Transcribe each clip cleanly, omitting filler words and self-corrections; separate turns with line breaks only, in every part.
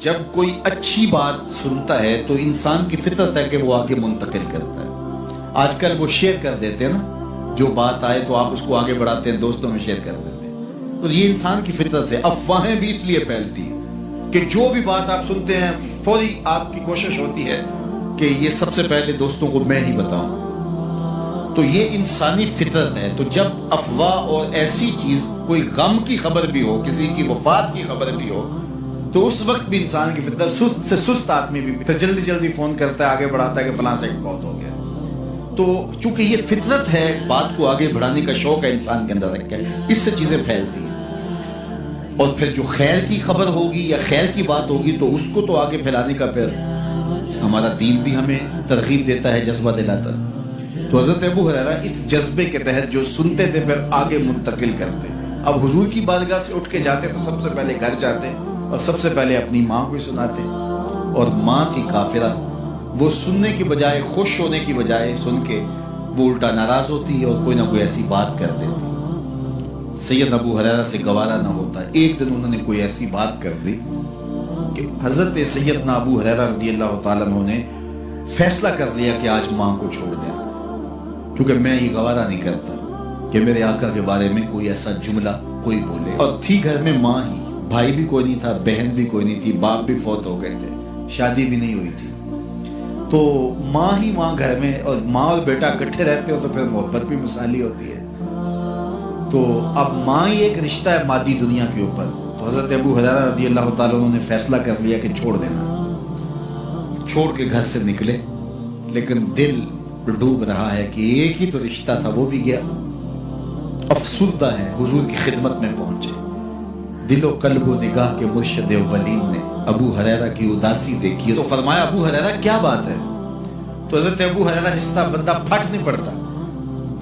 جب کوئی اچھی بات سنتا ہے تو انسان کی فطرت ہے کہ وہ آگے منتقل کرتا ہے. آج کل وہ شیئر کر دیتے ہیں نا، جو بات آئے تو آپ اس کو آگے بڑھاتے ہیں، دوستوں میں شیئر کر دیتے ہیں. تو یہ انسان کی فطرت سے افواہیں بھی اس لیے پھیلتی ہیں کہ جو بھی بات آپ سنتے ہیں فوری آپ کی کوشش ہوتی ہے کہ یہ سب سے پہلے دوستوں کو میں ہی بتاؤں. تو یہ انسانی فطرت ہے. تو جب افواہ اور ایسی چیز، کوئی غم کی خبر بھی ہو، کسی کی وفات کی خبر بھی ہو، تو اس وقت بھی انسان کی فطرت، سست سے سست آدمی بھی پھر جلدی جلدی فون کرتا ہے، آگے بڑھاتا ہے کہ فلاں سے فوت ہو گیا. تو چونکہ یہ فطرت ہے، بات کو آگے بڑھانے کا شوق ہے انسان کے اندر رکھا ہے، اس سے چیزیں پھیلتی ہیں. اور پھر جو خیر کی خبر ہوگی یا خیر کی بات ہوگی تو اس کو تو آگے پھیلانے کا پھر ہمارا دین بھی ہمیں ترغیب دیتا ہے، جذبہ دلاتا ہے. تو حضرت ابو ہریرہ اس جذبے کے تحت جو سنتے تھے پھر آگے منتقل کرتے. اب حضور کی بارگاہ سے اٹھ کے جاتے تو سب سے پہلے گھر جاتے اور سب سے پہلے اپنی ماں کو ہی سناتے. اور ماں تھی کافرہ، وہ سننے کی بجائے، خوش ہونے کی بجائے سن کے وہ الٹا ناراض ہوتی اور کوئی نہ کوئی ایسی بات کر دیتی. سید ابو ہریرہ سے گوارا نہ ہوتا. ایک دن انہوں نے کوئی ایسی بات کر دی کہ حضرت سیدنا ابو ہریرہ رضی اللہ تعالیٰ عنہ نے فیصلہ کر لیا کہ آج ماں کو چھوڑ دیں، کیونکہ میں یہ گوارا نہیں کرتا کہ میرے آقا کے بارے میں کوئی ایسا جملہ کوئی بولے. اور تھی گھر میں ماں ہی، بھائی بھی کوئی نہیں تھا، بہن بھی کوئی نہیں تھی، باپ بھی فوت ہو گئے تھے، شادی بھی نہیں ہوئی تھی. تو ماں ہی ماں گھر میں، اور ماں اور بیٹا اکٹھے رہتے ہو تو پھر محبت بھی مثالی ہوتی ہے. تو اب ماں ہی ایک رشتہ ہے مادی دنیا کے اوپر. تو حضرت ابو ہریرہ رضی اللہ تعالیٰ عنہ نے فیصلہ کر لیا کہ چھوڑ دینا. چھوڑ کے گھر سے نکلے، لیکن دل ڈوب رہا ہے کہ ایک ہی تو رشتہ تھا وہ بھی گیا. افسردہ ہے، حضور کی خدمت میں پہنچے. دل و قلب و نگاہ کے مرشد اولین نے ابو ہریرہ کی اداسی دیکھی تو فرمایا ابو ہریرہ کیا بات ہے؟ تو حضرت ابو ہریرہ جس طرح بندہ پھٹ نہیں پڑتا،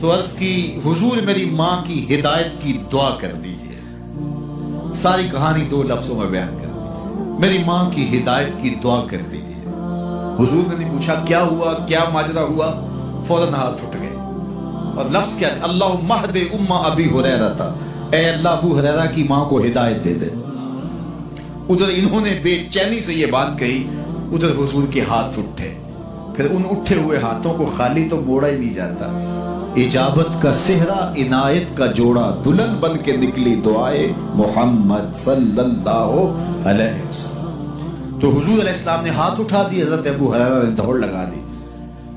تو عرض کی حضور میری ماں کی ہدایت کی دعا کر دیجئے. ساری کہانی 2 لفظوں میں بیان کر دی، میری ماں کی ہدایت کی دعا کر دیجئے. حضور نے نہیں پوچھا کیا ہوا، کیا ماجرا ہوا، فوراً ہاتھ اٹھ گئے. اور لفظ کیا؟ اللہم اہد ام ابی ہریرہ تھا، اے اللہ ابو ہریرہ کی ماں کو ہدایت دے دے. ادھر انہوں نے بے چینی سے یہ بات کہی، ادھر حضور کے ہاتھ اٹھے. پھر ان اٹھے ہوئے ہاتھوں کو خالی تو موڑا ہی نہیں جاتا. اجابت کا صحرا، عنایت کا جوڑا، دلہن بن کے نکلی دعائے محمد صلی اللہ علیہ وسلم. تو حضور علیہ السلام نے ہاتھ اٹھا دی، حضرت ابو ہریرہ نے دوڑ لگا دی.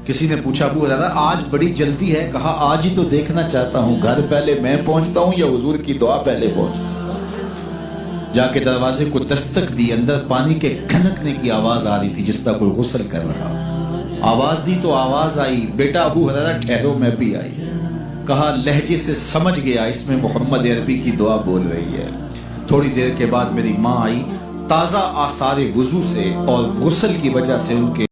کسی نے پوچھا ابو ہریرہ آج بڑی جلدی ہے؟ کہا آج ہی تو دیکھنا چاہتا ہوں، گھر پہلے میں پہنچتا ہوں یا حضور کی دعا پہلے پہنچتا ہوں. جا کے دروازے کو دستک دی، اندر پانی کے کھنکنے کی آواز آ رہی تھی جس طرح کوئی غسل کر رہا. آواز دی تو آواز آئی، بیٹا ابو ہریرہ ٹھہرو میں بھی آئی. کہا لہجے سے سمجھ گیا اس میں محمد عربی کی دعا بول رہی ہے. تھوڑی دیر کے بعد میری ماں آئی، تازہ آثار وضو سے اور غسل کی وجہ سے ان کے